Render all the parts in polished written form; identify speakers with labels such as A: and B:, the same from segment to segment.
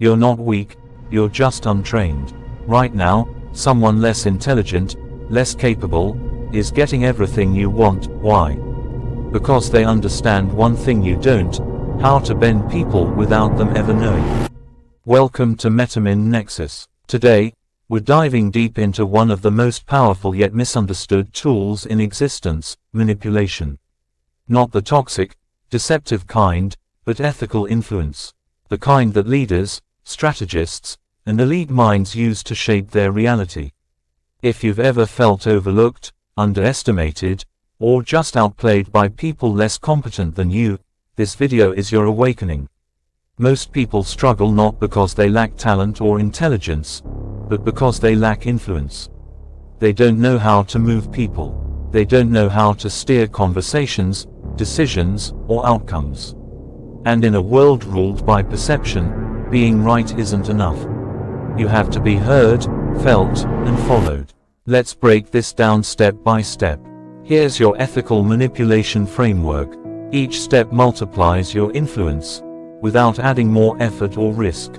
A: You're not weak, you're just untrained. Right now, someone less intelligent, less capable, is getting everything you want. Why? Because they understand one thing you don't: how to bend people without them ever knowing. Welcome to MetaMind Nexus. Today, we're diving deep into one of the most powerful yet misunderstood tools in existence: manipulation. Not the toxic, deceptive kind, but ethical influence. The kind that leaders, strategists, and elite minds use to shape their reality. If you've ever felt overlooked, underestimated, or just outplayed by people less competent than you, this video is your awakening. Most people struggle not because they lack talent or intelligence, but because they lack influence. They don't know how to move people. They don't know how to steer conversations, decisions, or outcomes. And in a world ruled by perception, being right isn't enough. You have to be heard, felt, and followed. Let's break this down step by step. Here's your ethical manipulation framework. Each step multiplies your influence, without adding more effort or risk.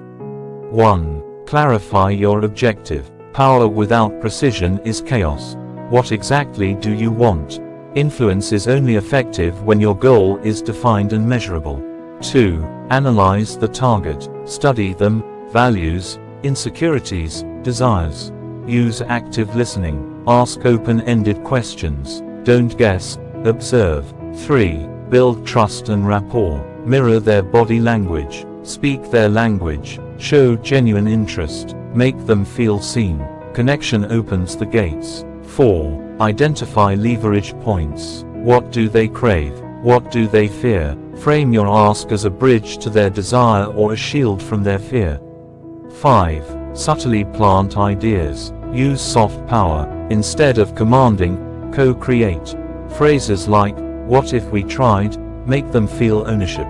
A: 1. Clarify your objective. Power without precision is chaos. What exactly do you want? Influence is only effective when your goal is defined and measurable. 2. Analyze the target. Study them, values, insecurities, desires. Use active listening. Ask open-ended questions. Don't guess, observe. 3. Build trust and rapport. Mirror their body language. Speak their language. Show genuine interest. Make them feel seen. Connection opens the gates. 4. Identify leverage points. What do they crave? What do they fear? Frame your ask as a bridge to their desire or a shield from their fear. 5. Subtly plant ideas. Use soft power. Instead of commanding, co-create. Phrases like, "What if we tried?" make them feel ownership.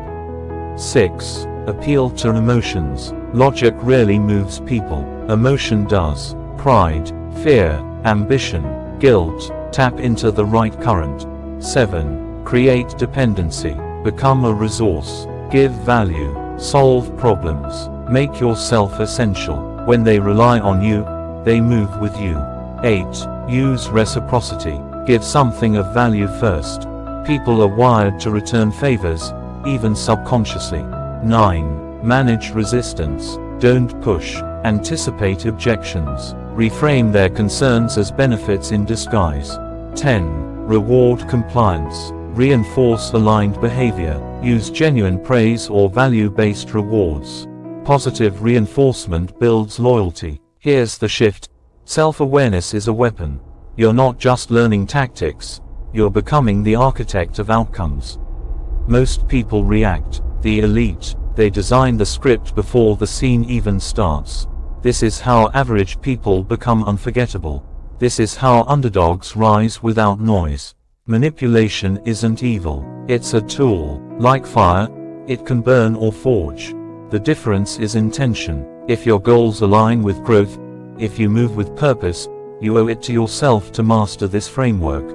A: 6. Appeal to emotions. Logic rarely moves people. Emotion does. Pride, fear, ambition, guilt. Tap into the right current. 7. Create dependency. Become a resource. Give value. Solve problems. Make yourself essential. When they rely on you, they move with you. 8. Use reciprocity. Give something of value first. People are wired to return favors, even subconsciously. 9. Manage resistance. Don't push. Anticipate objections. Reframe their concerns as benefits in disguise. 10. Reward compliance. Reinforce aligned behavior. Use genuine praise or value-based rewards. Positive reinforcement builds loyalty. Here's the shift. Self-awareness is a weapon. You're not just learning tactics, you're becoming the architect of outcomes. Most people react. The elite, they design the script before the scene even starts. This is how average people become unforgettable. This is how underdogs rise without noise. Manipulation isn't evil. It's a tool. Like fire, it can burn or forge. The difference is intention. If your goals align with growth, if you move with purpose, you owe it to yourself to master this framework.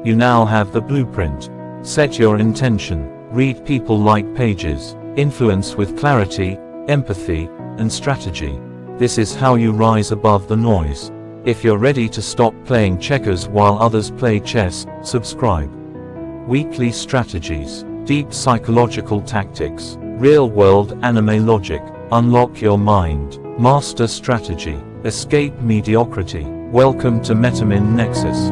A: You now have the blueprint. Set your intention. Read people like pages. Influence with clarity, empathy, and strategy. This is how you rise above the noise. If you're ready to stop playing checkers while others play chess, subscribe. Weekly strategies. Deep psychological tactics. Real-world anime logic. Unlock your mind. Master strategy. Escape mediocrity. Welcome to MetaMind Nexus.